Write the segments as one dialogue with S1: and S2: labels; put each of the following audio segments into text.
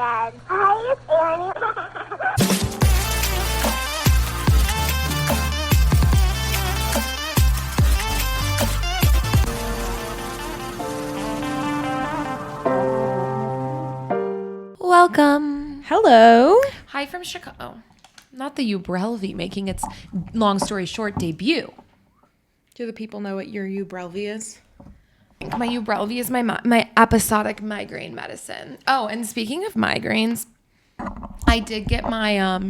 S1: Dad. Hi, it's Annie.
S2: Welcome.
S3: Hello.
S2: Hi from Chicago. Not the Ubrelvi making its long story short debut.
S3: Do the people know what your Ubrelvi is?
S2: My Ubrelvi is my episodic migraine medicine. Oh, and speaking of migraines, I did get my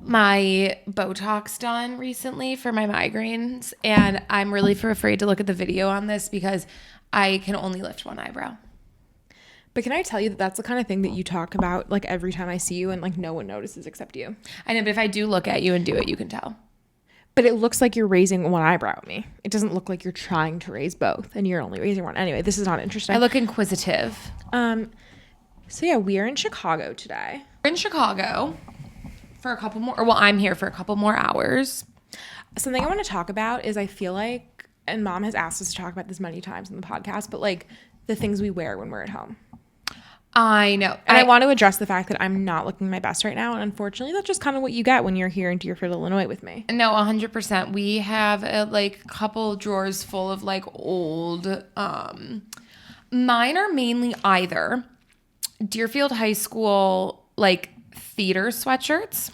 S2: my Botox done recently for my migraines, and I'm really afraid to look at the video on this because I can only lift one eyebrow.
S3: But can I tell you that that's the kind of thing that you talk about like every time I see you and like no one notices except you?
S2: I know, but if I do look at you and do it, you can tell.
S3: But it looks like you're raising one eyebrow at me. It doesn't look like you're trying to raise both and you're only raising one. Anyway, this is not interesting.
S2: I look inquisitive.
S3: So yeah, we are in Chicago today.
S2: We're in Chicago for a couple more, well, I'm here for a couple more hours.
S3: Something I want to talk about is I feel like, and Mom has asked us to talk about this many times in the podcast, but like the things we wear when we're at home.
S2: I know.
S3: And I want to address the fact that I'm not looking my best right now. And unfortunately, that's just kind of what you get when you're here in Deerfield, Illinois with me.
S2: No, 100%. We have a like couple drawers full of like old, mine are mainly either Deerfield High School, like theater sweatshirts.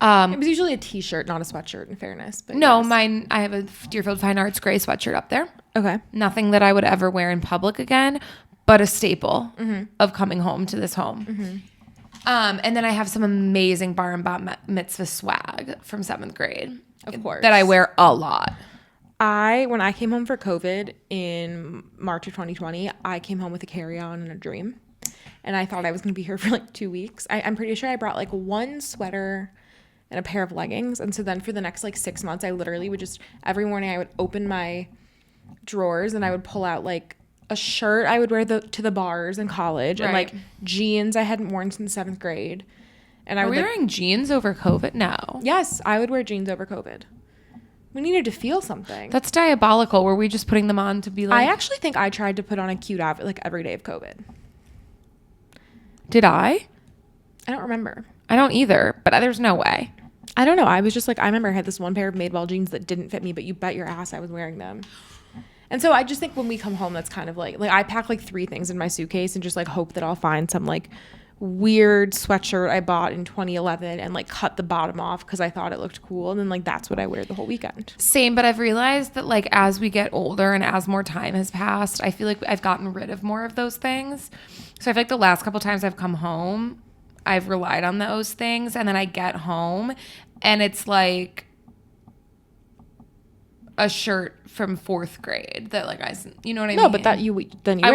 S3: It was usually a t-shirt, not a sweatshirt in fairness. But
S2: No,
S3: yes.
S2: mine, I have a Deerfield Fine Arts gray sweatshirt up there.
S3: Okay.
S2: Nothing that I would ever wear in public again, but a staple of coming home to this home. And then I have some amazing bar and bat mitzvah swag from 7th grade.
S3: Of course.
S2: That I wear a lot.
S3: When I came home for COVID in March of 2020, I came home with a carry-on and a dream. And I thought I was going to be here for like 2 weeks. I'm pretty sure I brought like one sweater and a pair of leggings. And so then for the next like 6 months, I literally would just, every morning I would open my drawers and I would pull out like a shirt I would wear to the bars in college and like jeans I hadn't worn since 7th grade. And I
S2: Are
S3: would
S2: we wearing jeans over COVID? No.
S3: Yes, I would wear jeans over COVID. We needed to feel something.
S2: That's diabolical. Were we just putting them on to be like...
S3: I actually think I tried to put on a cute outfit like every day of COVID.
S2: Did I?
S3: I don't remember.
S2: I don't either, but there's no way.
S3: I don't know. I was just like, I remember I had this one pair of Maid jeans that didn't fit me, but you bet your ass I was wearing them. And so I just think when we come home, that's kind of like I pack like 3 things in my suitcase and just like hope that I'll find some like weird sweatshirt I bought in 2011 and like cut the bottom off because I thought it looked cool. And then like that's what I wear the whole weekend.
S2: Same, but I've realized that like as we get older and as more time has passed, I feel like I've gotten rid of more of those things. So I feel like the last couple times I've come home, I've relied on those things, and then I get home and it's like a shirt from 4th grade that like you know what I mean?
S3: No, but then you wear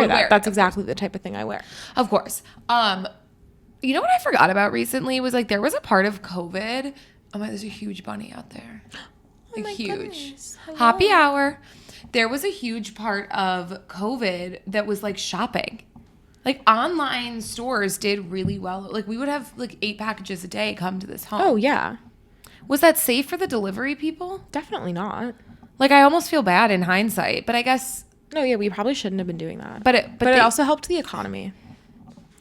S3: that. That's exactly the type of thing I wear.
S2: Of course. You know what I forgot about recently was like there was a part of COVID. Oh my, there's a huge bunny out there. Like
S3: my
S2: huge.
S3: goodness. Hello.
S2: Happy hour. There was a huge part of COVID that was like shopping. Like online stores did really well. Like we would have like 8 packages a day come to this home.
S3: Oh, yeah.
S2: Was that safe for the delivery people?
S3: Definitely not.
S2: Like I almost feel bad in hindsight, but I guess.
S3: No, yeah, we probably shouldn't have been doing that.
S2: But
S3: it also helped the economy.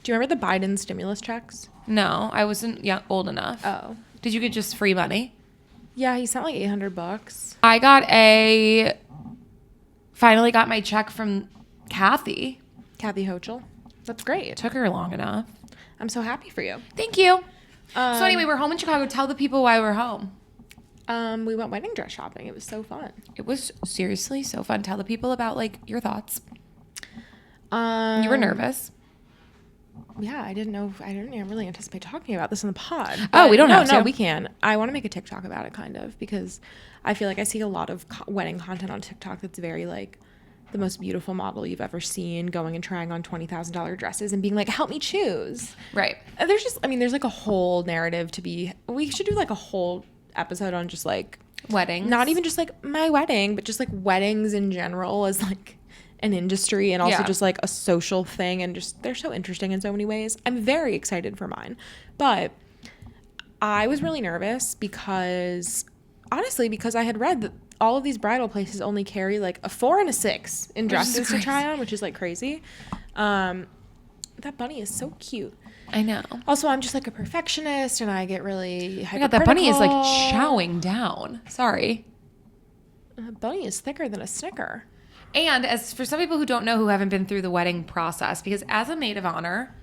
S3: Do you remember the Biden stimulus checks?
S2: No, I wasn't old enough.
S3: Oh.
S2: Did you get just free money?
S3: Yeah, he sent like $800.
S2: I finally got my check from Kathy.
S3: Kathy Hochul. That's great.
S2: It took her long enough.
S3: I'm so happy for you.
S2: Thank you. So anyway, we're home in Chicago. Tell the people why we're home.
S3: We went wedding dress shopping. It was so fun.
S2: It was seriously so fun. Tell the people about like your thoughts. You were nervous.
S3: Yeah, I didn't really anticipate talking about this in the pod.
S2: Oh, we don't have to.
S3: No, we can. I want to make a TikTok about it kind of because I feel like I see a lot of wedding content on TikTok that's very like the most beautiful model you've ever seen going and trying on $20,000 dresses and being like, help me choose.
S2: Right.
S3: And there's like a whole narrative we should do like a whole episode on just like
S2: Weddings.
S3: Not even just like my wedding, but just like weddings in general as like an industry and also just like a social thing, and just they're so interesting in so many ways. I'm very excited for mine, but I was really nervous because I had read that all of these bridal places only carry like a 4 and a 6 in dresses to try on, which is like crazy. That bunny is so cute.
S2: I know.
S3: Also, I'm just like a perfectionist, and I get really hypercritical.
S2: Oh my God, that bunny is like chowing down. Sorry.
S3: A bunny is thicker than a Snicker.
S2: And as for some people who don't know, who haven't been through the wedding process, because as a maid of honor,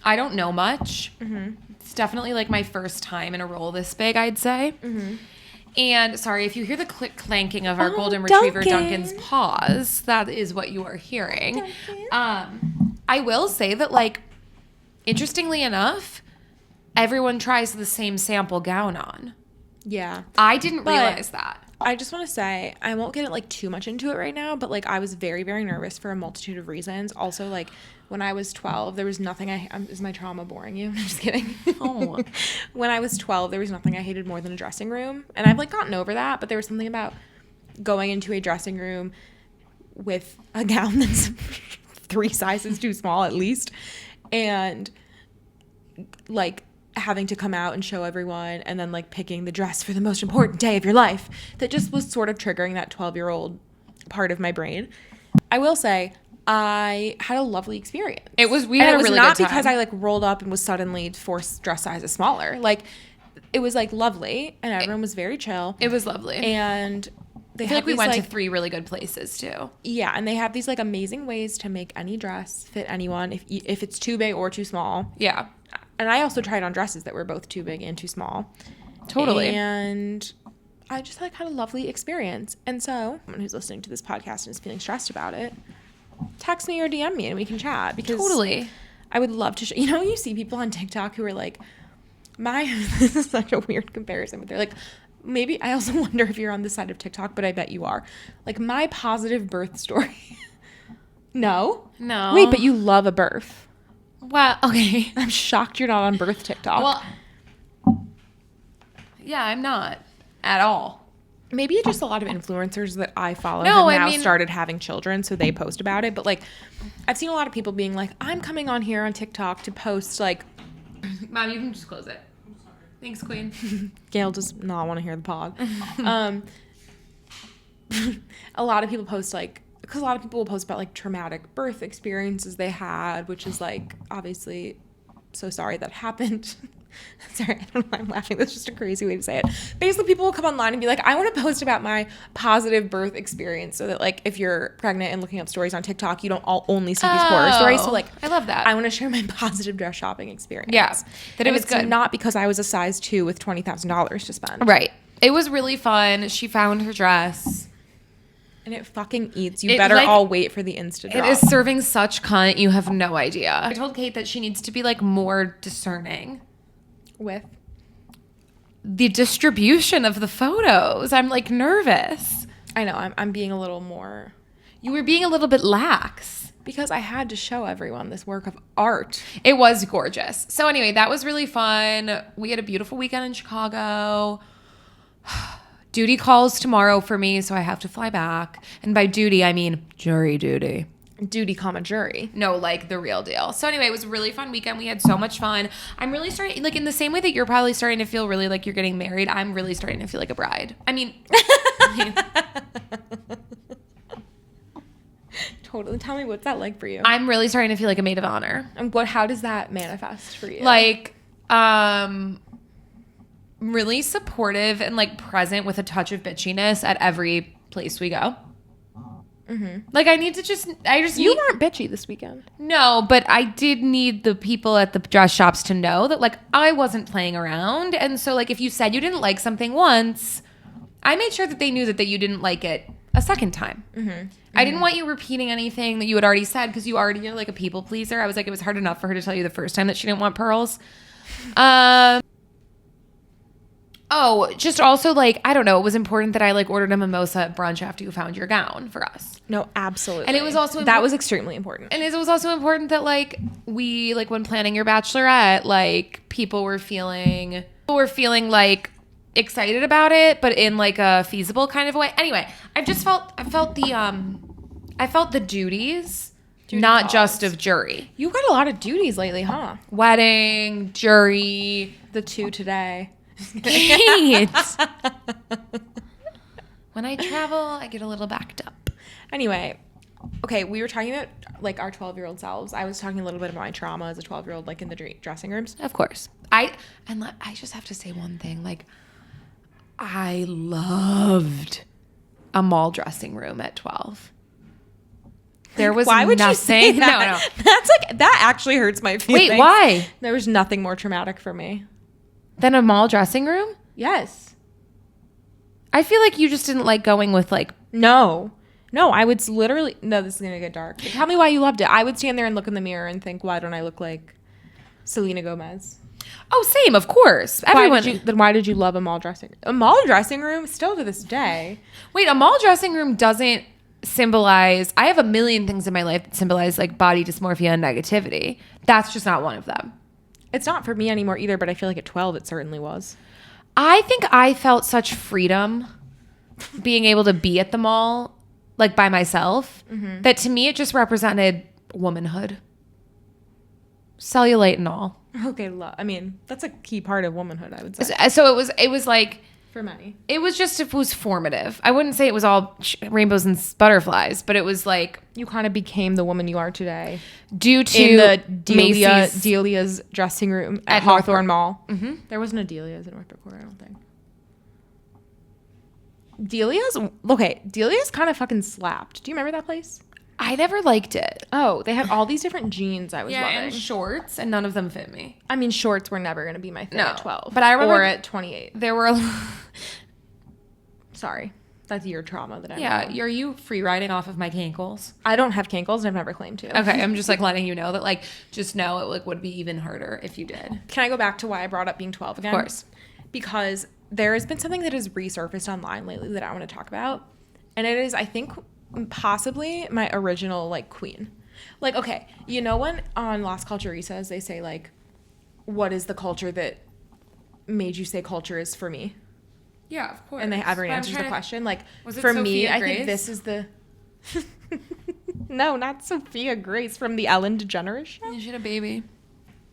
S2: I don't know much. Mm-hmm. It's definitely like my first time in a role this big, I'd say. Mm-hmm. And sorry, if you hear the clanking of our golden retriever Duncan's paws, that is what you are hearing. I will say that, like, interestingly enough, everyone tries the same sample gown on.
S3: Yeah.
S2: I didn't realize that.
S3: I just want to say, I won't get like too much into it right now, but like I was very, very nervous for a multitude of reasons. Also, like when I was 12, there was nothing is my trauma boring you? I'm just kidding.
S2: Oh.
S3: When I was 12, there was nothing I hated more than a dressing room. And I've like gotten over that, but there was something about going into a dressing room with a gown that's 3 sizes too small at least. And like having to come out and show everyone, and then like picking the dress for the most important day of your life, that just was sort of triggering that 12-year-old part of my brain. I will say I had a lovely experience.
S2: We had a really good time. It was
S3: not because I like rolled up and was suddenly forced dress sizes smaller. Like it was like lovely, and everyone was very chill.
S2: It was lovely.
S3: And
S2: I feel like we went to 3 really good places too.
S3: Yeah, and they have these like amazing ways to make any dress fit anyone if it's too big or too small.
S2: Yeah.
S3: And I also tried on dresses that were both too big and too small.
S2: Totally.
S3: And I just like had a lovely experience. And so, someone who's listening to this podcast and is feeling stressed about it, text me or DM me and we can chat. Because
S2: totally.
S3: I would love to you see people on TikTok who are like, this is such a weird comparison, but they're like, maybe I also wonder if you're on this side of TikTok, but I bet you are. Like, my positive birth story. No. Wait, but you love a birth.
S2: Well, okay.
S3: I'm shocked you're not on birth TikTok.
S2: Well, yeah, I'm not at all.
S3: Maybe it's just a lot of influencers that I follow have now started having children, so they post about it. But, like, I've seen a lot of people being like, I'm coming on here on TikTok to post, like...
S2: Mom, you can just close it. I'm sorry. Thanks, Queen.
S3: Gail does not want to hear the pod. A lot of people post, like... Because a lot of people will post about, like, traumatic birth experiences they had, which is, like, obviously so sorry that happened. Sorry, I don't know why I'm laughing. That's just a crazy way to say it. Basically, people will come online and be like, I want to post about my positive birth experience so that, like, if you're pregnant and looking up stories on TikTok, you don't only see these horror stories. So, like,
S2: I love that.
S3: I want to share my positive dress shopping experience.
S2: Yeah, that it was good.
S3: Not because I was a size 2 with $20,000 to spend.
S2: Right. It was really fun. She found her dress.
S3: And it fucking eats. You better all wait for the Insta drop.
S2: It is serving such cunt. You have no idea. I told Kate that she needs to be, like, more discerning.
S3: With?
S2: The distribution of the photos. I'm, like, nervous.
S3: I know. I'm being a little more...
S2: You were being a little bit lax.
S3: Because I had to show everyone this work of art.
S2: It was gorgeous. So anyway, that was really fun. We had a beautiful weekend in Chicago. Duty calls tomorrow for me, so I have to fly back. And by duty, I mean jury duty.
S3: Duty, jury.
S2: No, like the real deal. So anyway, it was a really fun weekend. We had so much fun. I'm really starting, like, in the same way that you're probably starting to feel really like you're getting married, I'm really starting to feel like a bride. I mean
S3: Totally. Tell me, what's that like for you?
S2: I'm really starting to feel like a maid of honor.
S3: And how does that manifest for you?
S2: Like, really supportive and, like, present with a touch of bitchiness at every place we go. Mm-hmm. Like, you
S3: weren't bitchy this weekend.
S2: No, but I did need the people at the dress shops to know that, like, I wasn't playing around. And so, like, if you said you didn't like something once, I made sure that they knew that you didn't like it a second time. Mm-hmm. Mm-hmm. I didn't want you repeating anything that you had already said, because you already are, like, a people pleaser. I was like, it was hard enough for her to tell you the first time that she didn't want pearls. Oh, just also, like, I don't know. It was important that I, like, ordered a mimosa at brunch after you found your gown for us.
S3: No, absolutely.
S2: And it was also...
S3: That was extremely important.
S2: And it was also important that, like, we, like, when planning your bachelorette, like, people were feeling, like, excited about it, but in, like, a feasible kind of way. Anyway, I felt the duties, not
S3: calls.
S2: just of jury.
S3: You got a lot of duties lately, huh?
S2: Wedding, jury.
S3: The 2 today.
S2: Kate. When I travel, I get a little backed up.
S3: Anyway, okay, we were talking about like our 12-year-old selves. I was talking a little bit about my trauma as a 12-year-old, like in the dressing rooms.
S2: Of course. I just have to say one thing. Like, I loved a mall dressing room at 12. There was
S3: Why would
S2: nothing.
S3: you say that?
S2: No.
S3: That's like, that actually hurts my feelings.
S2: Wait, why?
S3: There was nothing more traumatic for me.
S2: Then a mall dressing room?
S3: Yes.
S2: I feel like you just didn't like going with like.
S3: No, I would literally. No, this is gonna get dark. Tell me why you loved it. I would stand there and look in the mirror and think, why don't I look like Selena Gomez?
S2: Oh, same, of course. Everyone.
S3: Then why did you love a mall dressing room? A mall dressing room, still to this day.
S2: Wait, a mall dressing room doesn't symbolize. I have a million things in my life that symbolize like body dysmorphia and negativity. That's just not one of them.
S3: It's not for me anymore either, but I feel like at 12 it certainly was.
S2: I think I felt such freedom being able to be at the mall, like by myself, that to me it just represented womanhood. Cellulite and all.
S3: Okay, I mean, that's a key part of womanhood, I would say.
S2: So it was like,
S3: For many.
S2: it was formative. I wouldn't say it was all rainbows and butterflies, but it was like,
S3: You kind of became the woman you are today.
S2: due to
S3: In the
S2: Macy's.
S3: Delia's dressing room
S2: At
S3: at Hawthorne
S2: Northbrook.
S3: Mall. There wasn't a Delia's in Northbrook Court, I don't think. Delia's kind of fucking slapped. Do you remember that place?
S2: I never liked it.
S3: Oh, they had all these different jeans I was loving.
S2: and shorts, and none of them fit me.
S3: I mean, shorts were never going to be my thing
S2: No,
S3: at 12.
S2: but I remember-
S3: Or at 28.
S2: There were,
S3: Sorry. That's your trauma that I
S2: yeah.
S3: know.
S2: Are you free riding off of my cankles?
S3: I don't have cankles and I've never claimed to.
S2: Okay, I'm just like letting you know that like just know it like would be even harder if you did.
S3: Can I go back to why I brought up being 12 again?
S2: Of course.
S3: Because there has been something that has resurfaced online lately that I want to talk about. And it is, I think, possibly my original, like, queen. Like, okay, you know when on Las Culturistas they say, like, what is the culture that made you say culture is for me?
S2: Yeah, of course.
S3: And everyone answers the question. Like,
S2: Was it
S3: for me,
S2: Sophia
S3: I
S2: Grace?
S3: think this is the... No, not Sophia Grace from the Ellen DeGeneres show.
S2: You should have baby.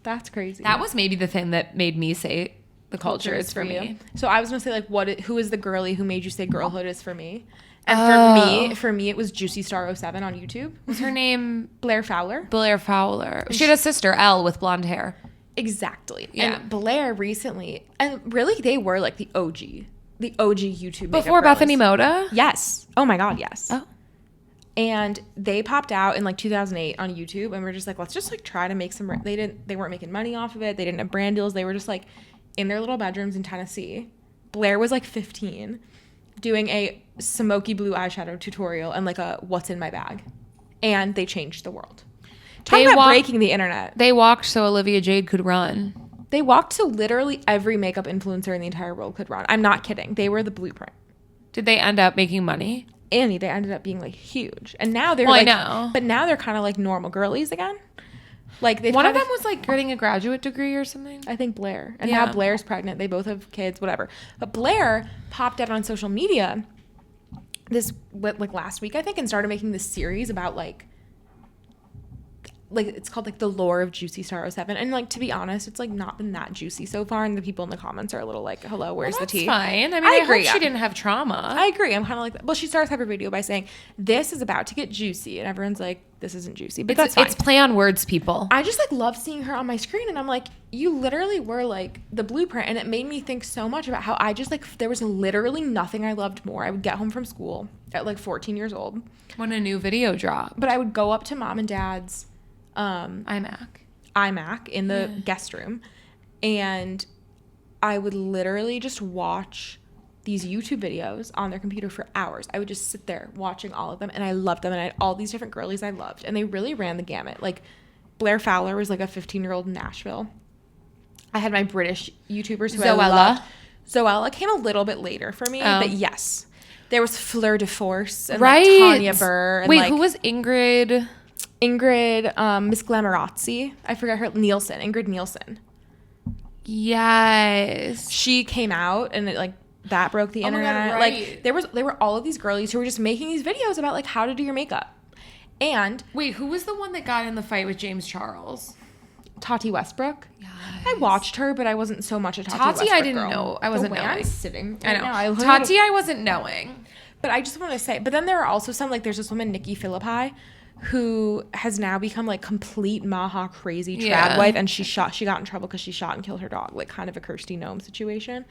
S3: That's crazy.
S2: That was maybe the thing that made me say the culture is for
S3: you.
S2: me.
S3: So I was gonna say like, who is the girly who made you say girlhood is for me? And for me, it was Juicy Star 07 on YouTube.
S2: Was her name
S3: Blair Fowler.
S2: Blair Fowler? She had a sister, Elle, with blonde hair.
S3: Exactly.
S2: Yeah.
S3: And Blair recently, and really they were like the OG YouTube makeup
S2: Before Bethany
S3: girlies.
S2: Moda?
S3: Yes. Oh my God, yes.
S2: Oh.
S3: And they popped out in like 2008 on YouTube, and we're just like, let's just like try to make some. They weren't making money off of it. They didn't have brand deals. They were just like in their little bedrooms in Tennessee. Blair was like 15, doing a smoky blue eyeshadow tutorial and like a what's in my bag, and they changed the world. Talk about breaking the internet.
S2: They walked so Olivia Jade could run.
S3: They walked so literally every makeup influencer in the entire world could run. I'm not kidding. They were the blueprint.
S2: Did they end up making money?
S3: Annie, they ended up being like huge, and now they're
S2: Well, I
S3: like,
S2: know.
S3: but now they're kind of like normal girlies again. Like
S2: One of them was like getting a graduate degree or something.
S3: I think Blair, and
S2: Yeah.
S3: now Blair's pregnant. They both have kids, whatever. But Blair popped out on social media like last week, I think, and started making this series about like it's called like the lore of Juicy Star 07, and like to be honest, it's like not been that juicy so far, and the people in the comments are a little like, hello, where's the tea?
S2: Fine. I mean,
S3: I
S2: I
S3: agree,
S2: hope she
S3: yeah.
S2: didn't have trauma.
S3: I agree. I'm kind of like that. Well, she starts her video by saying this is about to get juicy, and everyone's like, this isn't juicy, but that's fine.
S2: It's play on words, people.
S3: I just like love seeing her on my screen, and I'm like, you literally were like the blueprint, and it made me think so much about how I just like there was literally nothing I loved more. I would get home from school at like 14 years old,
S2: When a new video dropped.
S3: but I would go up to mom and dad's iMac in the guest room, and I would literally just watch these YouTube videos on their computer for hours. I would just sit there watching all of them, and I loved them, and I had all these different girlies I loved, and they really ran the gamut. Like Blair Fowler was like a 15-year-old in Nashville. I had my British YouTubers who I loved. Zoella came a little bit later for me, but yes. There was Fleur de Force and like Tanya Burr. And
S2: Wait,
S3: like,
S2: who was Ingrid?
S3: Miss Glamorazzi. I forgot her. Ingrid Nielsen.
S2: Yes.
S3: She came out, and it like that broke the internet.
S2: God, right.
S3: Like there were all of these girlies who were just making these videos about like how to do your makeup. And
S2: Wait, who was the one that got in the fight with James Charles?
S3: Tati Westbrook.
S2: Yes.
S3: I watched her, but I wasn't so much a Tati Westbrook
S2: I didn't
S3: girl.
S2: know. I wasn't
S3: the way
S2: knowing.
S3: I'm sitting
S2: I
S3: right
S2: know.
S3: now,
S2: Tati, I wasn't knowing.
S3: But I just want to say, but then there are also some, like, there's this woman, Nikki Philippi, who has now become, like, complete maha crazy trad wife, and she got in trouble because she shot and killed her dog, like, kind of a Kirsty Nome situation.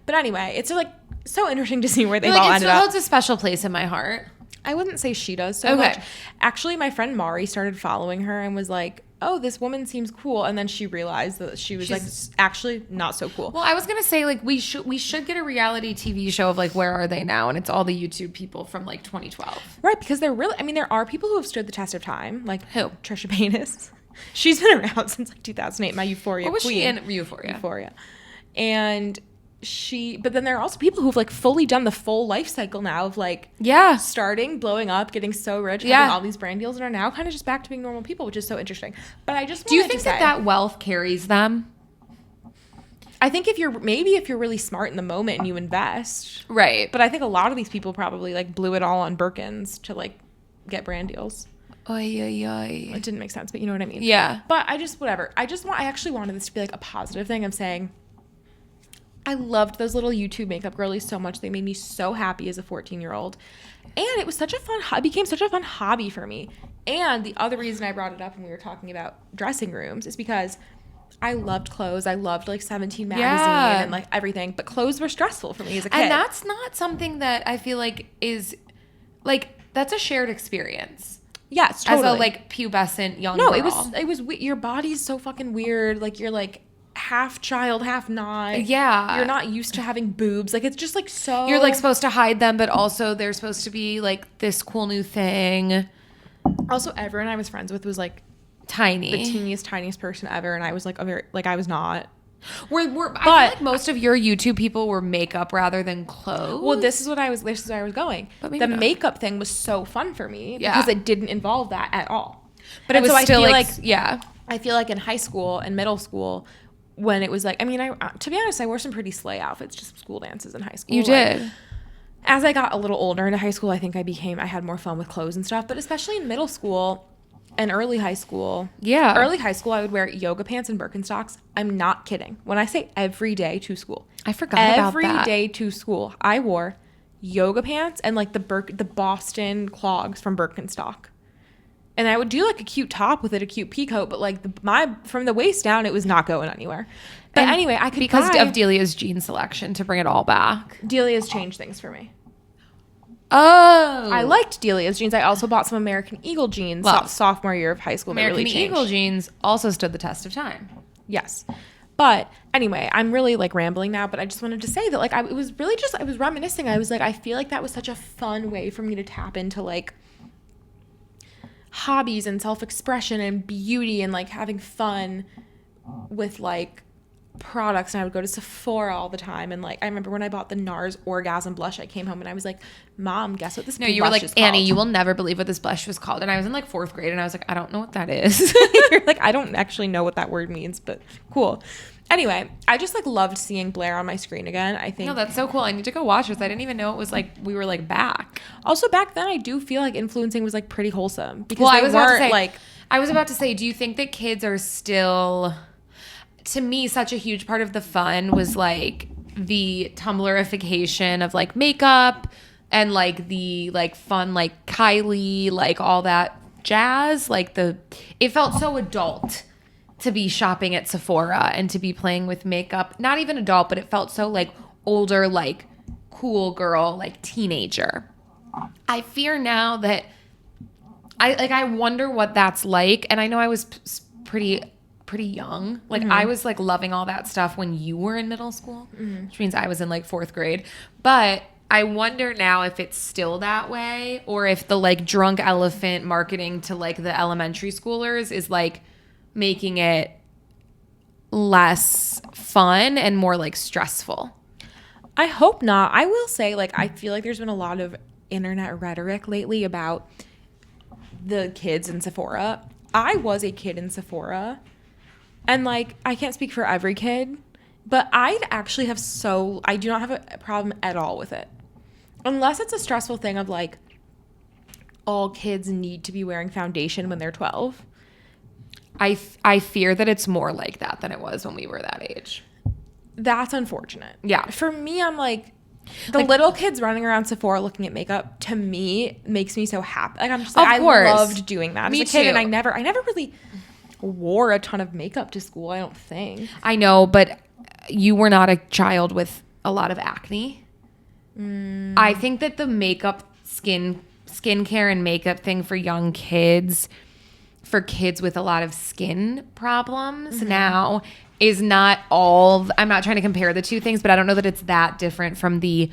S3: But anyway, it's, like, so interesting to see where they've all ended up.
S2: It still holds a special place in my heart.
S3: I wouldn't say she does so much. Actually, my friend Mari started following her and was like, oh, this woman seems cool. And then she realized that she's like, actually not so cool.
S2: Well, I was going to say, like, we should get a reality TV show of, like, where are they now? And it's all the YouTube people from, like, 2012.
S3: Right, because they're really, I mean, there are people who have stood the test of time. Like,
S2: who?
S3: Trisha Paytas. She's been around since, like, 2008, my Euphoria
S2: What was
S3: queen.
S2: she in Euphoria?
S3: And but then there are also people who've, like, fully done the full life cycle now of, like, starting, blowing up, getting so rich, having all these brand deals, and are now kind of just back to being normal people, which is so interesting. But I just
S2: do you think that wealth carries them?
S3: I think if you're really smart in the moment and you invest,
S2: right?
S3: But I think a lot of these people probably, like, blew it all on Birkins to, like, get brand deals. It didn't make sense, but you know what I mean.
S2: Yeah.
S3: But I actually wanted this to be, like, a positive thing. I'm saying, I loved those little YouTube makeup girlies so much. They made me so happy as a 14-year-old. And it was became such a fun hobby for me. And the other reason I brought it up when we were talking about dressing rooms is because I loved clothes. I loved, like, 17 magazine and, like, everything. But clothes were stressful for me as a kid.
S2: And that's not something that I feel like is, like, that's a shared experience.
S3: Yes, totally.
S2: As a, like, pubescent young girl.
S3: It was your body's so fucking weird. Like, you're, like, half child, half not.
S2: Yeah.
S3: You're not used to having boobs. Like, it's just, like, so...
S2: You're, like, supposed to hide them, but also they're supposed to be, like, this cool new thing.
S3: Also, everyone I was friends with was, like...
S2: tiny.
S3: The teeniest, tiniest person ever, and I was, like, I was not.
S2: I feel like most of your YouTube people were makeup rather than clothes.
S3: Well, this is where I was going. The makeup thing was so fun for me because it didn't involve that at all.
S2: But it was still, like...
S3: I feel like in high school and middle school... when it was like, I mean, to be honest, I wore some pretty slay outfits, just school dances in high school.
S2: You did.
S3: As I got a little older into high school, I think I had more fun with clothes and stuff. But especially in middle school and early high school.
S2: Yeah.
S3: Early high school, I would wear yoga pants and Birkenstocks. I'm not kidding. When I say every day to school.
S2: I forgot about that.
S3: Every day to school, I wore yoga pants and, like, the Boston clogs from Birkenstock. And I would do, like, a cute top with it, a cute peacoat, but, like, from the waist down, it was not going anywhere. But anyway, I could
S2: because of Delia's jean selection to bring it all back.
S3: Delia's changed things for me.
S2: Oh.
S3: I liked Delia's jeans. I also bought some American Eagle jeans sophomore year of high school.
S2: American Eagle jeans also stood the test of time.
S3: Yes. But anyway, I'm really, like, rambling now, but I just wanted to say that, like, I was reminiscing. I was like, I feel like that was such a fun way for me to tap into, like, hobbies and self-expression and beauty and, like, having fun with, like, products. And I would go to Sephora all the time, and, like, I remember when I bought the NARS Orgasm blush, I came home and I was like, Mom, guess what this blush is called? No, you were like,
S2: Annie, you will never believe what this blush was called. And I was in, like, 4th grade, and I was like, I don't know what that is.
S3: You're like, I don't actually know what that word means, but cool. Anyway, I just, like, loved seeing Blair on my screen again. I think...
S2: No, that's so cool. I need to go watch this. I didn't even know it was, like, we were, like, back.
S3: Also, back then, I do feel like influencing was, like, pretty wholesome. Because
S2: I was about to say, do you think that kids are still... To me, such a huge part of the fun was, like, the Tumblrification of, like, makeup and, like, the, like, fun, like, Kylie, like, all that jazz. Like, it felt so adult to be shopping at Sephora and to be playing with makeup. Not even adult, but it felt so, like, older, like, cool girl, like, teenager. I fear now that I wonder what that's like. And I know I was pretty young. Like, I was, like, loving all that stuff when you were in middle school, which means I was in, like, 4th grade. But I wonder now if it's still that way, or if the, like, drunk elephant marketing to, like, the elementary schoolers is, like, making it less fun and more, like, stressful.
S3: I hope not. I will say, like, I feel like there's been a lot of internet rhetoric lately about the kids in Sephora. I was a kid in Sephora, and, like, I can't speak for every kid, but I do not have a problem at all with it. Unless it's a stressful thing of, like, all kids need to be wearing foundation when they're 12.
S2: I fear that it's more like that than it was when we were that age.
S3: That's unfortunate.
S2: Yeah.
S3: For me, I'm like, The
S2: Like,
S3: little kids running around Sephora looking at makeup, to me, makes me so happy. Like, I'm just like,
S2: Of
S3: I
S2: course.
S3: loved doing that
S2: Me
S3: as a kid.
S2: too.
S3: And I never really wore a ton of makeup to school, I don't think.
S2: I know, but you were not a child with a lot of acne. I think that the makeup, skincare and makeup thing for young kids, for kids with a lot of skin problems now, is not all. I'm not trying to compare the two things, but I don't know that it's that different from the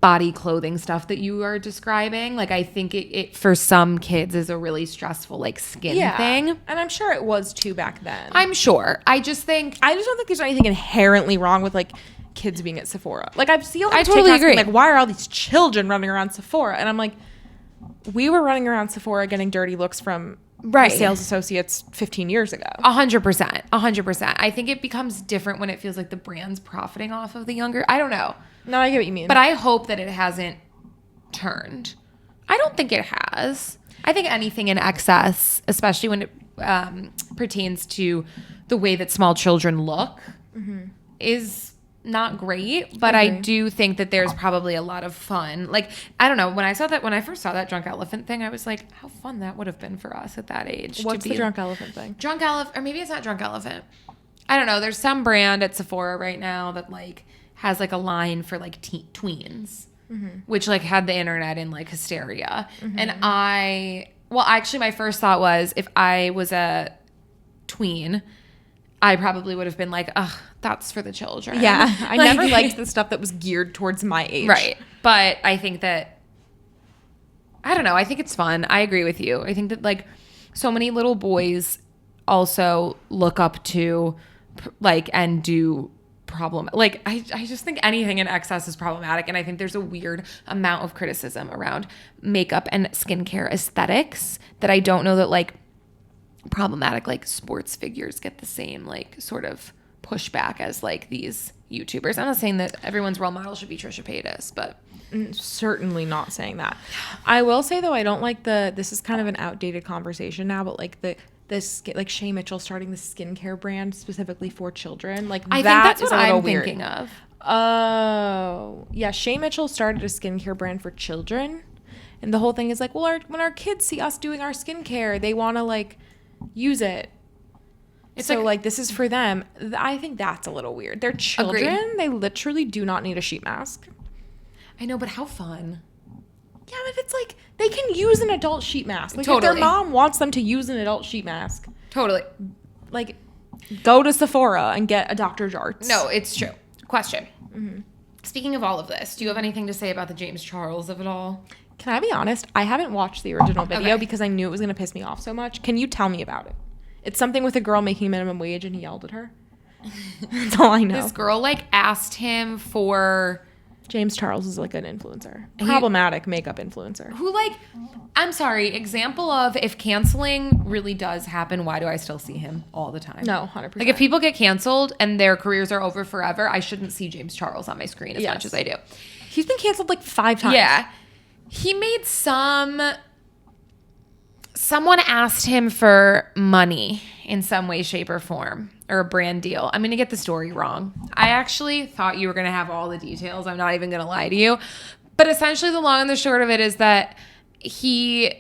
S2: body clothing stuff that you are describing. Like, I think it for some kids is a really stressful like skin thing.
S3: And I'm sure it was too back then.
S2: I'm sure. I just don't think
S3: there's anything inherently wrong with like kids being at Sephora. Like, I've seen
S2: I totally
S3: TikToks
S2: agree.
S3: being like, why are all these children running around Sephora? And I'm like, we were running around Sephora getting dirty looks from
S2: Right.
S3: the sales associates 15 years ago.
S2: 100%. I think it becomes different when it feels like the brand's profiting off of the younger. I don't know.
S3: No, I get what you mean.
S2: But I hope that it hasn't turned. I don't think it has. I think anything in excess, especially when it pertains to the way that small children look, is not great. But I do think that there's probably a lot of fun. Like, I don't know. When I first saw that drunk elephant thing, I was like, how fun that would have been for us at that age.
S3: What's
S2: to
S3: the
S2: be
S3: drunk elephant thing?
S2: Drunk elephant, or maybe it's not drunk elephant. I don't know. There's some brand at Sephora right now that like has like a line for like tweens, which like had the internet in like hysteria. And actually my first thought was, if I was a tween, I probably would have been like, ugh, that's for the children.
S3: Yeah, I
S2: Like-
S3: never liked the stuff that was geared towards my age.
S2: Right. But I think that, I don't know. I think it's fun. I agree with you. I think that like so many little boys also look up to like and do problem. Like I just think anything in excess is problematic. And I think there's a weird amount of criticism around makeup and skincare aesthetics that I don't know that like problematic like sports figures get the same like sort of pushback as like these YouTubers. I'm not saying that everyone's role model should be Trisha Paytas, but
S3: Certainly not saying that. I will say though, I don't like this is kind of an outdated conversation now, but like like Shay Mitchell starting the skincare brand specifically for children. Like,
S2: I think
S3: that
S2: that's
S3: is
S2: what
S3: a little
S2: I'm
S3: weird.
S2: thinking of.
S3: Oh, yeah. Shay Mitchell started a skincare brand for children. And the whole thing is like, well, when our kids see us doing our skincare, they want to like use it.
S2: It's
S3: So like this is for them. I think that's a little weird. They're children.
S2: Agreed.
S3: They literally do not need a sheet mask.
S2: I know, but how fun.
S3: Yeah, but it's like they can use an adult sheet mask. Like if
S2: Totally.
S3: their mom wants them to use an adult sheet mask,
S2: Totally.
S3: like go to Sephora and get a Dr. Jart's.
S2: No, it's true. Question. Speaking of all of this, do you have anything to say about the James Charles of it all?
S3: Can I be honest? I haven't watched the original video
S2: Okay.
S3: because I knew it was going to piss me off so much. Can you tell me about it? It's something with a girl making minimum wage and he yelled at her. That's all I know.
S2: This girl like asked him for
S3: James Charles is like an influencer. Problematic makeup influencer.
S2: who like, I'm sorry, example of if canceling really does happen, why do I still see him all the time?
S3: No, 100%.
S2: Like if people get canceled and their careers are over forever, I shouldn't see James Charles on my screen as
S3: Yes.
S2: much as I do.
S3: He's been canceled like 5 times.
S2: Yeah. He made someone asked him for money in some way, shape, or form, or a brand deal. I'm going to get the story wrong. I actually thought you were going to have all the details. I'm not even going to lie to you. But essentially the long and the short of it is that he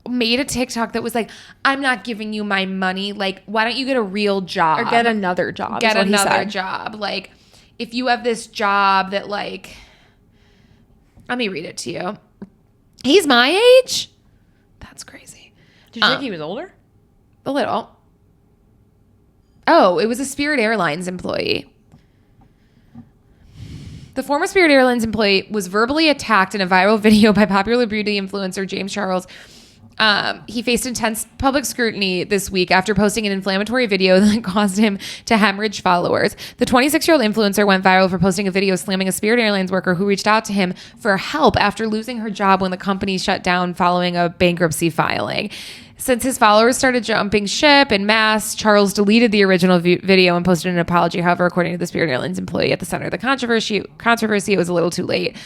S2: made a TikTok that was like, I'm not giving you my money. Like, why don't you get a real job?
S3: Or get another job.
S2: Get
S3: is what he
S2: another
S3: said.
S2: job. Like, if you have this job that like, let me read it to you. He's my age? That's crazy.
S3: Did you think he was older?
S2: A little. Oh, it was a Spirit Airlines employee. The former Spirit Airlines employee was verbally attacked in a viral video by popular beauty influencer James Charles. He faced intense public scrutiny this week after posting an inflammatory video that caused him to hemorrhage followers. The 26-year-old influencer went viral for posting a video slamming a Spirit Airlines worker who reached out to him for help after losing her job when the company shut down following a bankruptcy filing. Since his followers started jumping ship en masse, Charles deleted the original video and posted an apology. However, according to the Spirit Airlines employee at the center of the controversy, it was a little too late.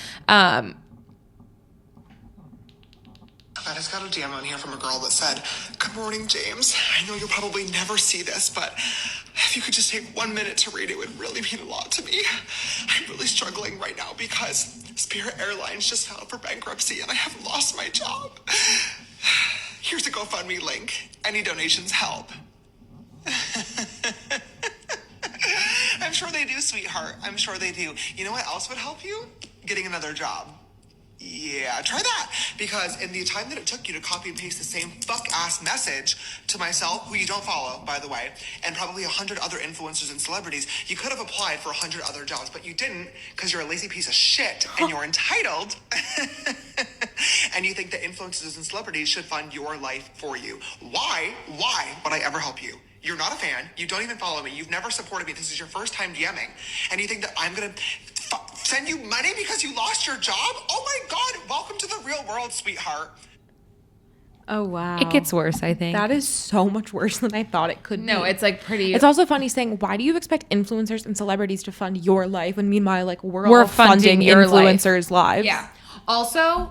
S4: I just got a DM on here from a girl that said, "Good morning, James. I know you'll probably never see this, but if you could just take 1 minute to read it, would really mean a lot to me. I'm really struggling right now because Spirit Airlines just filed for bankruptcy and I have lost my job. Here's a GoFundMe link. Any donations help." I'm sure they do, sweetheart. I'm sure they do. You know what else would help you? Getting another job. Yeah, try that. Because in the time that it took you to copy and paste the same fuck-ass message to myself, who you don't follow, by the way, and probably 100 other influencers and celebrities, you could have applied for 100 other jobs, but you didn't because you're a lazy piece of shit and you're entitled. And you think that influencers and celebrities should fund your life for you. Why would I ever help you? You're not a fan. You don't even follow me. You've never supported me. This is your first time DMing. And you think that I'm going to send you money because you lost your job? Oh my God. Welcome to the real world, sweetheart.
S3: Oh, wow.
S2: It gets worse, I think.
S3: That is so much worse than I thought it could be.
S2: No, it's like pretty.
S3: It's also funny saying, why do you expect influencers and celebrities to fund your life when meanwhile, like, we're all funding
S2: your
S3: influencers' lives?
S2: Yeah. Also,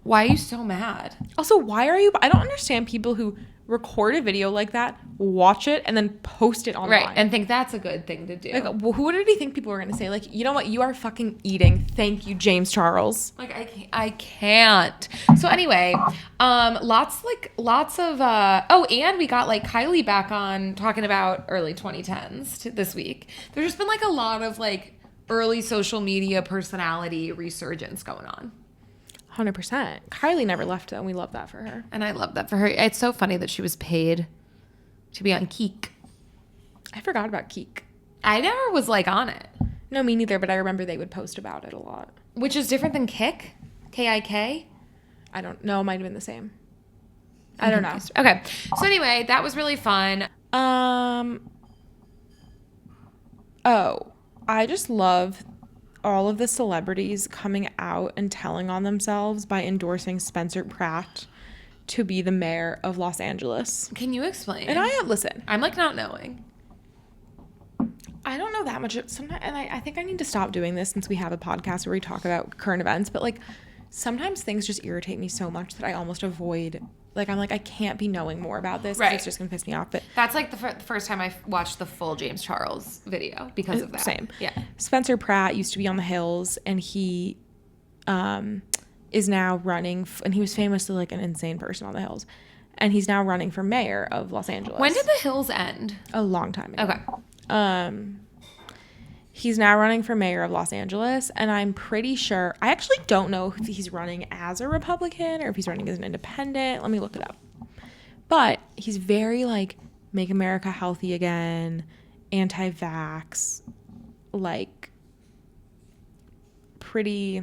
S2: why are you so mad?
S3: Also, why are you? I don't understand people who record a video like that, watch it, and then post it online.
S2: Right, and think that's a good thing to do.
S3: Like, who did he think people were going to say? Like, you know what? You are fucking eating. Thank you, James Charles.
S2: Like, I can't. So anyway, lots of, and we got like Kylie back on talking about early 2010s this week. There's just been like a lot of like early social media personality resurgence going on.
S3: 100%. Kylie never left, though, and we love that for her.
S2: And I love that for her. It's so funny that she was paid to be on Keek.
S3: I forgot about Keek.
S2: I never was like on it.
S3: No, me neither, but I remember they would post about it a lot.
S2: Which is different than Kik? K-I-K?
S3: I don't know. It might have been the same. I don't know.
S2: Okay. So anyway, that was really fun.
S3: Oh, I just love all of the celebrities coming out and telling on themselves by endorsing Spencer Pratt to be the mayor of Los Angeles.
S2: Can you explain?
S3: And listen.
S2: I'm like not knowing.
S3: I don't know that much. Sometimes, and I think I need to stop doing this since we have a podcast where we talk about current events. But like, sometimes things just irritate me so much that I almost avoid. Like, I'm like, I can't be knowing more about this.
S2: Right.
S3: It's just gonna piss me off. But
S2: that's like the first time I watched the full James Charles video because of that.
S3: Same.
S2: Yeah.
S3: Spencer Pratt used to be on The Hills, and he is now running. And he was famously like an insane person on The Hills, and he's now running for mayor of Los Angeles.
S2: When did The Hills end?
S3: A long time ago.
S2: Okay.
S3: He's now running for mayor of Los Angeles, and I'm pretty sure, I actually don't know if he's running as a Republican or if he's running as an independent. Let me look it up. But he's very like, make America healthy again, anti-vax, like pretty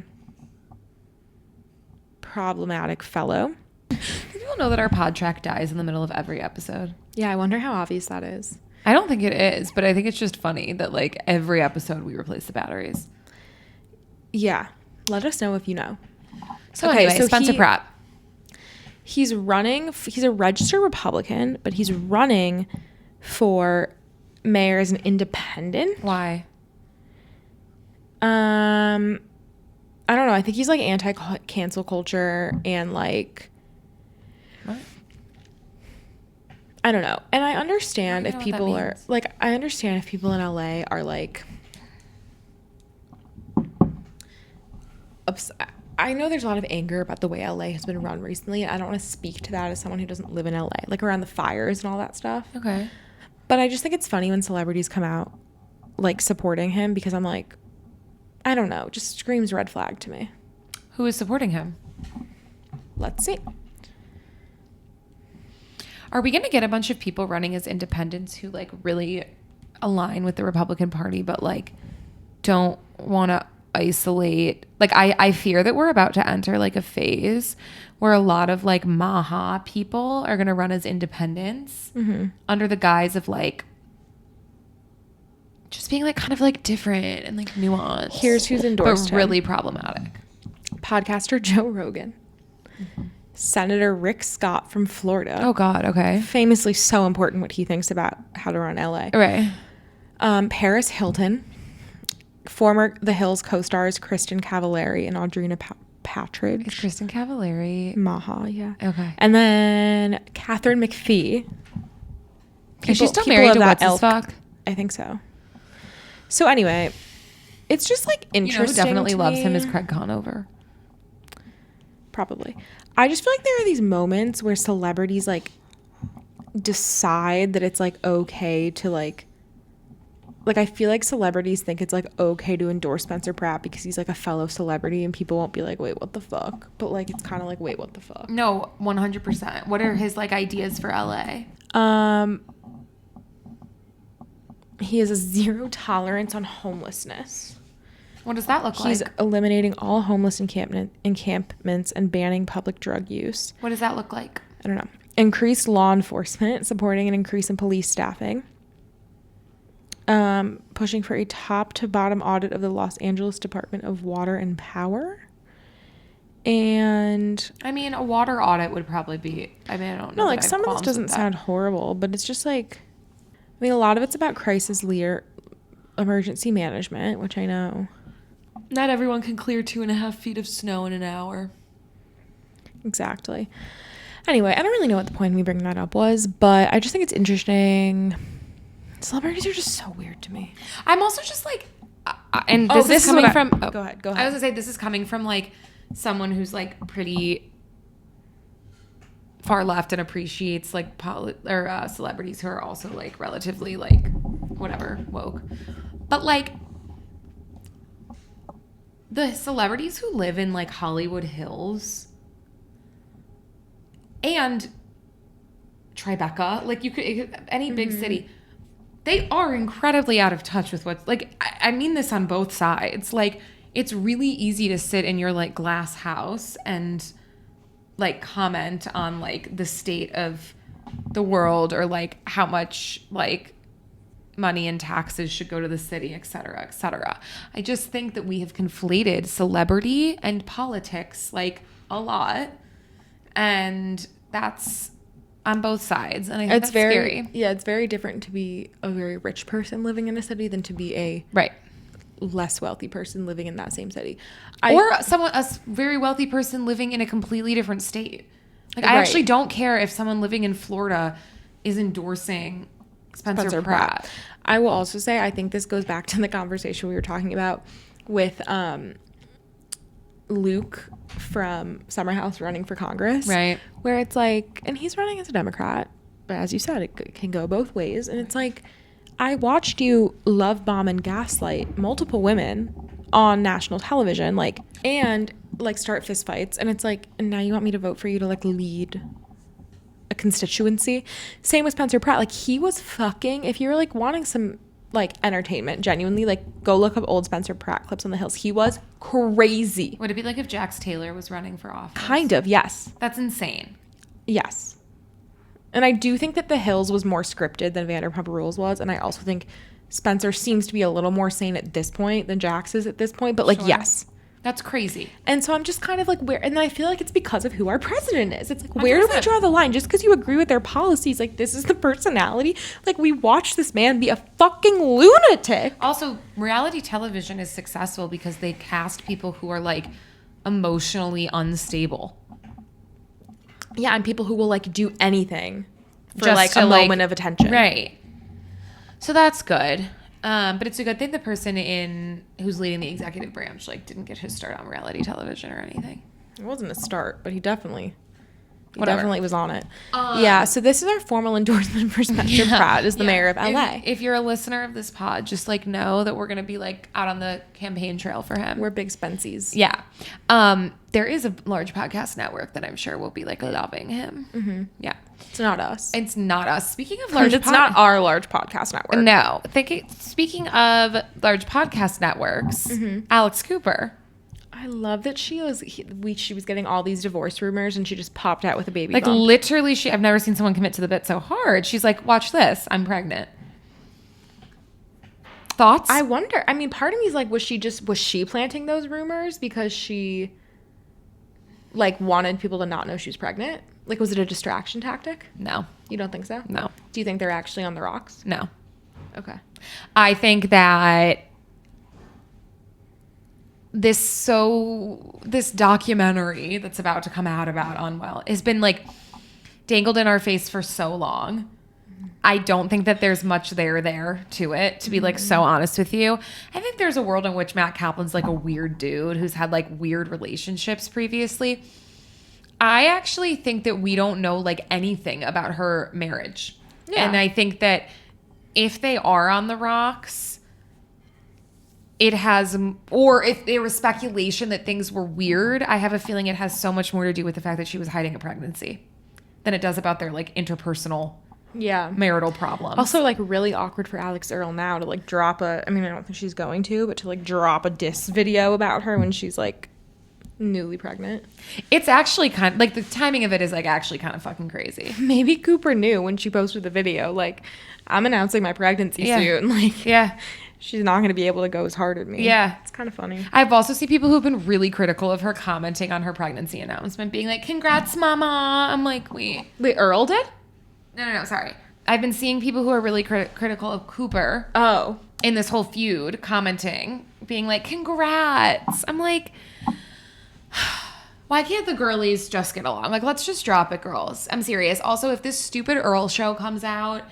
S3: problematic fellow.
S2: Do people know that our pod track dies in the middle of every episode?
S3: Yeah, I wonder how obvious that is.
S2: I don't think it is, but I think it's just funny that like every episode we replace the batteries.
S3: Yeah. Let us know if you know.
S2: So anyway, Spencer Pratt.
S3: He's running. He's a registered Republican, but he's running for mayor as an independent.
S2: Why?
S3: I don't know. I think he's like anti-cancel culture and like...
S2: What?
S3: I don't know. And I understand if people are...
S2: means.
S3: Like, I understand if people in LA are like... upset. I know there's a lot of anger about the way LA has been run recently, and I don't want to speak to that as someone who doesn't live in LA, like around the fires and all that stuff.
S2: Okay.
S3: But I just think it's funny when celebrities come out like supporting him, because I'm like, I don't know, just screams red flag to me.
S2: Who is supporting him?
S3: Let's see.
S2: Are we going to get a bunch of people running as independents who like really align with the Republican Party, but like don't want to isolate? Like I fear that we're about to enter like a phase where a lot of like Maha people are going to run as independents under the guise of like just being like kind of like different and like nuanced.
S3: Here's who's endorsed
S2: but really problematic.
S3: Podcaster Joe Rogan. Senator Rick Scott from Florida.
S2: Oh God. Okay.
S3: Famously so important what he thinks about how to run LA.
S2: Right.
S3: Paris Hilton. Former The Hills co-stars Kristen Cavallari and Audrina Patridge.
S2: Is Kristen Cavallari?
S3: Maha, yeah.
S2: Okay.
S3: And then Catherine McPhee.
S2: Is she still
S3: people
S2: married
S3: of
S2: to
S3: that
S2: what's his
S3: ilk.
S2: fuck?
S3: I think so. So anyway, it's just like
S2: You know
S3: interesting.
S2: who definitely
S3: to
S2: loves him
S3: me.
S2: is Craig Conover.
S3: Probably. I just feel like there are these moments where celebrities like decide that it's like okay to like I feel like celebrities think it's like okay to endorse Spencer Pratt because he's like a fellow celebrity and people won't be like, wait, what the fuck? But like it's kind of like, wait, what the fuck?
S2: No, 100%. What are his like ideas for LA?
S3: He has a zero tolerance on homelessness.
S2: What does that look
S3: He's
S2: like?
S3: eliminating all homeless encampments and banning public drug use.
S2: What does that look like?
S3: I don't know. Increased law enforcement, supporting an increase in police staffing. Pushing for a top to bottom audit of the Los Angeles Department of Water and Power. And
S2: I mean, a water audit would probably be, I mean, I don't know.
S3: no, like some of this doesn't sound horrible, but it's just like, I mean, a lot of it's about crisis emergency management, which I know.
S2: Not everyone can clear 2.5 feet of snow in an hour.
S3: Exactly. Anyway, I don't really know what the point of me bringing that up was, but I just think it's interesting. Celebrities are just so weird to me.
S2: I'm also just like, and this is coming from.
S3: Go ahead.
S2: I was gonna say this is coming from like someone who's like pretty far left and appreciates like celebrities who are also like relatively like whatever woke, but like the celebrities who live in like Hollywood Hills and Tribeca, like you could any big city. They are incredibly out of touch with what's like, I mean this on both sides. Like, it's really easy to sit in your like glass house and like comment on like the state of the world or like how much like money and taxes should go to the city, et cetera, et cetera. I just think that we have conflated celebrity and politics like a lot. And that's on both sides, and I think that's scary.
S3: Yeah, it's very different to be a very rich person living in a city than to be a
S2: Right.
S3: less wealthy person living in that same city.
S2: Or a very wealthy person living in a completely different state. Like, I actually don't care if someone living in Florida is endorsing Spencer Pratt.
S3: I will also say, I think this goes back to the conversation we were talking about with Luke from Summer House running for Congress.
S2: Right.
S3: Where it's like, and he's running as a Democrat, but as you said, it can go both ways. And it's like, I watched you love bomb and gaslight multiple women on national television, like, and like start fistfights. And it's like, and now you want me to vote for you to like lead a constituency. Same with Spencer Pratt. Like, he was fucking, if you're like wanting some like entertainment, genuinely, like go look up old Spencer Pratt clips on the hills. He was crazy.
S2: Would it be like if Jax Taylor was running for office?
S3: Kind of, yes.
S2: That's insane.
S3: Yes. And I do think that The Hills was more scripted than Vanderpump Rules was. And I also think Spencer seems to be a little more sane at this point than Jax is at this point. But like,
S2: Sure.
S3: yes.
S2: That's crazy.
S3: And so I'm just kind of like, where, and then I feel like it's because of who our president is. It's like, where do we
S2: 100%.
S3: draw the line? Just because you agree with their policies, like, this is the personality. Like, we watched this man be a fucking lunatic.
S2: Also, reality television is successful because they cast people who are like emotionally unstable.
S3: Yeah, and people who will like do anything for
S2: Just
S3: like
S2: to,
S3: a
S2: like-
S3: moment of attention.
S2: Right. So that's good. But it's a good thing the person who's leading the executive branch like didn't get his start on reality television or anything.
S3: It wasn't a start, but he definitely
S2: Whatever.
S3: was on it. Yeah, so this is our formal endorsement for Spencer Pratt as the mayor of LA.
S2: If you're a listener of this pod, just like know that we're gonna be like out on the campaign trail for him.
S3: We're big Spencies.
S2: Yeah. There is a large podcast network that I'm sure will be like loving him. Mm-hmm. Yeah.
S3: It's not us.
S2: It's not us. Speaking of large,
S3: It's not our large podcast network.
S2: No. Speaking of large podcast networks, Alex Cooper.
S3: I love that she was getting all these divorce rumors and she just popped out with a baby
S2: Like
S3: bump.
S2: literally, I've never seen someone commit to the bit so hard. She's like, "Watch this, I'm pregnant." Thoughts?
S3: I wonder. I mean, part of me is like, was she planting those rumors because she like wanted people to not know she was pregnant? Like, was it a distraction tactic?
S2: No,
S3: You don't think so?
S2: no,
S3: Do you think they're actually on the rocks?
S2: no.
S3: Okay.
S2: I think that this documentary that's about to come out about Unwell has been like dangled in our face for so long. I don't think that there's much there to it, to be like so honest with you. I think there's a world in which Matt Kaplan's like a weird dude who's had like weird relationships previously. I actually think that we don't know like anything about her marriage. Yeah. And I think that if they are on the rocks, it has, or if there was speculation that things were weird, I have a feeling it has so much more to do with the fact that she was hiding a pregnancy than it does about their like interpersonal marital problems.
S3: Also, like, really awkward for Alex Earl now to like drop I don't think she's going to, but to like drop a diss video about her when she's like newly pregnant.
S2: It's actually kind of like, the timing of it is like actually kind of fucking crazy.
S3: Maybe Cooper knew when she posted the video, like, I'm announcing my pregnancy soon. Like, she's not going to be able to go as hard at me.
S2: Yeah.
S3: It's kind of funny.
S2: I've also seen people who've been really critical of her commenting on her pregnancy announcement, being like, congrats, mama. I'm like, wait,
S3: Earl did?
S2: No, sorry. I've been seeing people who are really critical of Cooper.
S3: Oh.
S2: In this whole feud, commenting, being like, congrats. I'm like, why can't the girlies just get along? Like, let's just drop it, girls. I'm serious. Also, if this stupid Earl show comes out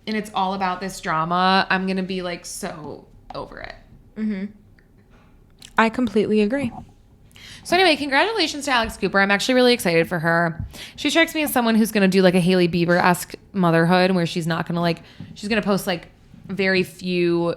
S2: and it's all about this drama, I'm going to be like so over it.
S3: Mm-hmm. I completely agree.
S2: So anyway, congratulations to Alex Cooper. I'm actually really excited for her. She strikes me as someone who's going to do like a Hailey Bieber-esque motherhood where she's not going to like, she's going to post like very few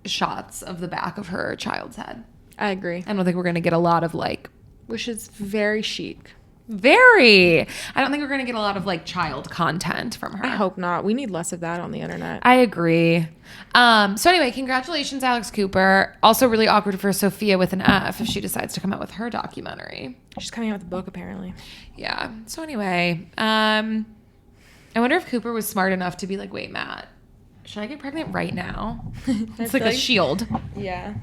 S2: shots of the back of her child's head.
S3: I agree.
S2: I don't think we're going to get a lot of like.
S3: Which is very chic.
S2: Very. I don't think we're going to get a lot of like child content from her.
S3: I hope not. We need less of that on the internet.
S2: I agree. So anyway, congratulations, Alex Cooper. Also really awkward for Sophia with an F if she decides to come out with her documentary.
S3: She's coming out with a book, apparently.
S2: Yeah. So anyway, I wonder if Cooper was smart enough to be like, wait, Matt, should I get pregnant right now? It's like a shield.
S3: Yeah.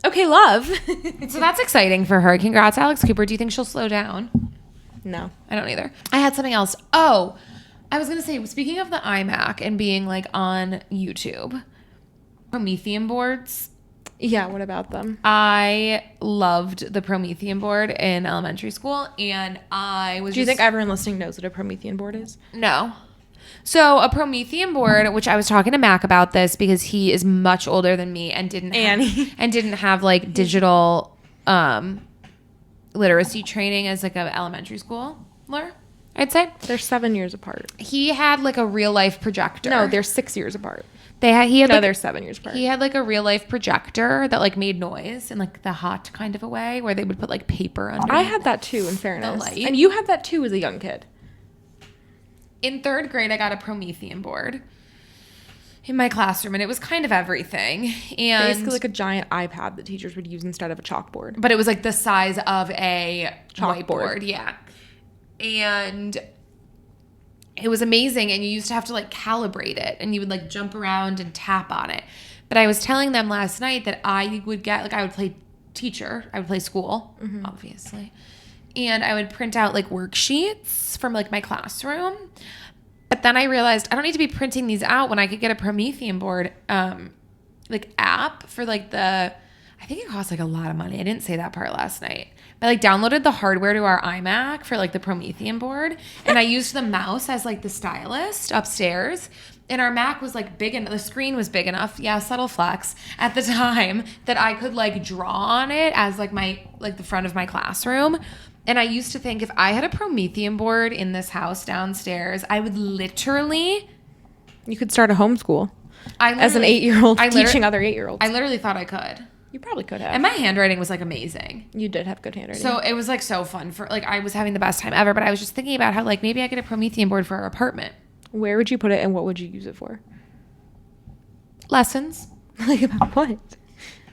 S3: Okay, love.
S2: So that's exciting for her. Congrats, Alex Cooper. Do you think she'll slow down?
S3: No.
S2: I don't either. I had something else. Oh, I was going to say, speaking of the iMac and being like on YouTube, Promethean boards.
S3: Yeah, what about them?
S2: I loved the Promethean board in elementary school, and I was
S3: Do you think everyone listening knows what a Promethean board is?
S2: No. So a Promethean board, which I was talking to Mac about this because he is much older than me and didn't have like digital literacy training as like a elementary schooler, I'd say.
S3: They're 7 years apart.
S2: He had like a real life projector.
S3: No, they're 6 years apart.
S2: They're
S3: 7 years apart.
S2: He had like a real life projector that like made noise in like the hot kind of a way where they would put like paper under.
S3: I had that too, in fairness.
S2: The light.
S3: And you had that too as a young kid.
S2: In third grade, I got a Promethean board in my classroom, and it was kind of everything. And
S3: basically like a giant iPad that teachers would use instead of a chalkboard.
S2: But it was like the size of a whiteboard. Yeah. And it was amazing, and you used to have to like calibrate it, and you would like jump around and tap on it. But I was telling them last night that I would get, like, I would play teacher, I would play school, obviously. And I would print out like worksheets from like my classroom. But then I realized I don't need to be printing these out when I could get a Promethean board like app for like I think it costs like a lot of money. I didn't say that part last night. But I like downloaded the hardware to our iMac for like the Promethean board. And I used the mouse as like the stylist upstairs. And our Mac was like big, and the screen was big enough, subtle flex, at the time that I could like draw on it as like the front of my classroom. And I used to think if I had a Promethean board in this house downstairs, I would literally...
S3: You could start a homeschool as an 8-year-old teaching other 8-year-olds.
S2: I literally thought I could.
S3: You probably could have.
S2: And my handwriting was like amazing.
S3: You did have good handwriting.
S2: So it was like so fun. I was having the best time ever, but I was just thinking about how like maybe I get a Promethean board for our apartment.
S3: Where would you put it and what would you use it for?
S2: Lessons.
S3: Like about what?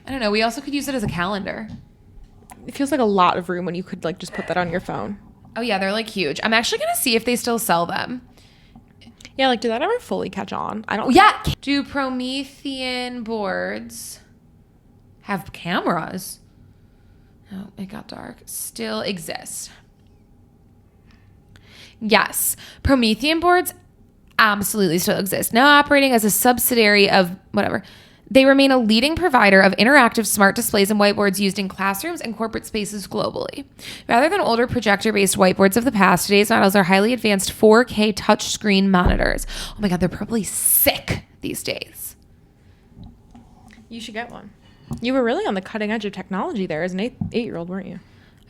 S2: I don't know. We also could use it as a calendar.
S3: It feels like a lot of room when you could like just put that on your phone.
S2: Oh yeah, they're like huge. I'm actually gonna see if they still sell them.
S3: Yeah, like did that ever fully catch on? I don't.
S2: Yeah. Do Promethean boards have cameras? Oh, it got dark. Still exist. Yes, Promethean boards absolutely still exist. Now operating as a subsidiary of whatever. They remain a leading provider of interactive smart displays and whiteboards used in classrooms and corporate spaces globally. Rather than older projector-based whiteboards of the past, today's models are highly advanced 4K touchscreen monitors. Oh my God, they're probably sick these days.
S3: You should get one. You were really on the cutting edge of technology there as an eight-year-old, weren't you?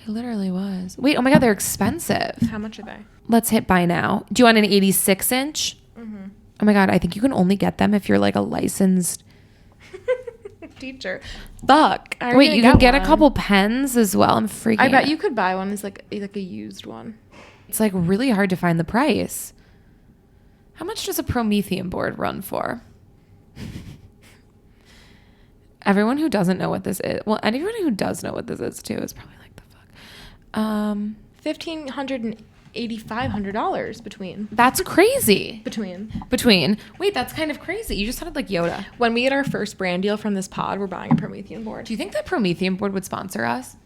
S2: I literally was. Wait, oh my God, they're expensive.
S3: How much are they?
S2: Let's hit buy now. Do you want an 86 inch?
S3: Mm-hmm.
S2: Oh my God, I think you can only get them if you're like a licensed
S3: teacher. Fuck.
S2: Wait, you can get a couple pens as well. I'm freaking
S3: I bet
S2: out.
S3: you could buy one as like a used one.
S2: It's like really hard to find the price. How much does a Promethean board run for? Everyone who doesn't know what this is, well, anyone who does know what this is too is probably like, the fuck.
S3: $1,500 and $8,500 between.
S2: That's crazy.
S3: Between.
S2: Wait, that's kind of crazy. You just sounded like Yoda.
S3: When we get our first brand deal from this pod, we're buying a Promethean board.
S2: Do you think that Promethean board would sponsor us?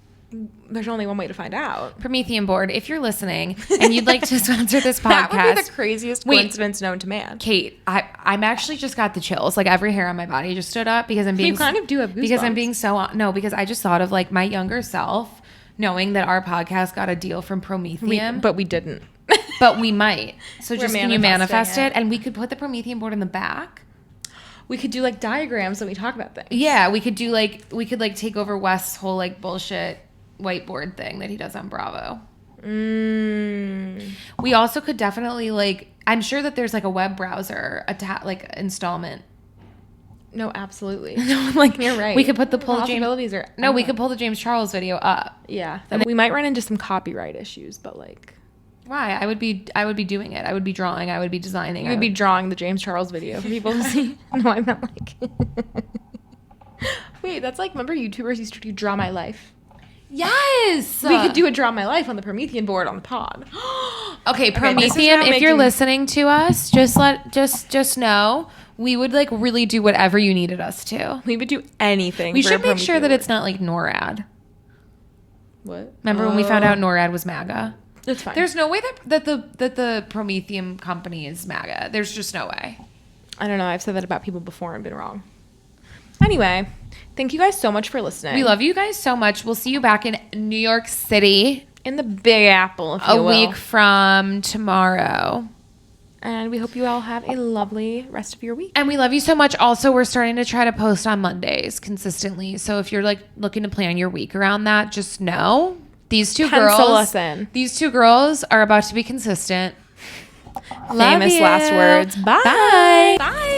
S3: There's only one way to find out.
S2: Promethean board, if you're listening and you'd like to sponsor this podcast.
S3: That would be the craziest coincidence known to man.
S2: Kate, I'm actually just got the chills. Like every hair on my body just stood up because I'm being.
S3: You kind of do have goosebumps.
S2: Because I'm being so because I just thought of like my younger self knowing that our podcast got a deal from Promethean,
S3: but we didn't.
S2: But we might. So just can you manifest
S3: it?
S2: And we could put the Promethean board in the back.
S3: We could do like diagrams when we talk about things.
S2: Yeah, we could take over Wes's whole like bullshit whiteboard thing that he does on Bravo. We also could definitely like, I'm sure that there's like a web browser like installment.
S3: No, absolutely.
S2: Like
S3: you're right.
S2: We could put the we could pull the James Charles video up.
S3: Yeah, we might run into some copyright issues, but like,
S2: why? I would be doing it. I would be drawing. I would be designing.
S3: You would be drawing the James Charles video for people to see. No, I meant like. Wait, that's like, remember YouTubers used to do Draw My Life?
S2: Yes!
S3: We could do a Draw My Life on the Promethean board on the pod.
S2: Okay, Promethean, if you're listening to us, just know we would like really do whatever you needed us to.
S3: We would do anything.
S2: We should make sure that it's not like NORAD.
S3: What?
S2: Remember when we found out NORAD was MAGA?
S3: That's fine.
S2: There's no way that the Promethean company is MAGA. There's just no way.
S3: I don't know. I've said that about people before and been wrong. Anyway, thank you guys so much for listening.
S2: We love you guys so much. We'll see you back in New York City.
S3: In the Big Apple, if you will.
S2: A week from tomorrow.
S3: And we hope you all have a lovely rest of your week.
S2: And we love you so much. Also, we're starting to try to post on Mondays consistently. So if you're like looking to plan your week around that, just know these two girls are about to be consistent.
S3: Famous last words. Bye.
S2: Bye.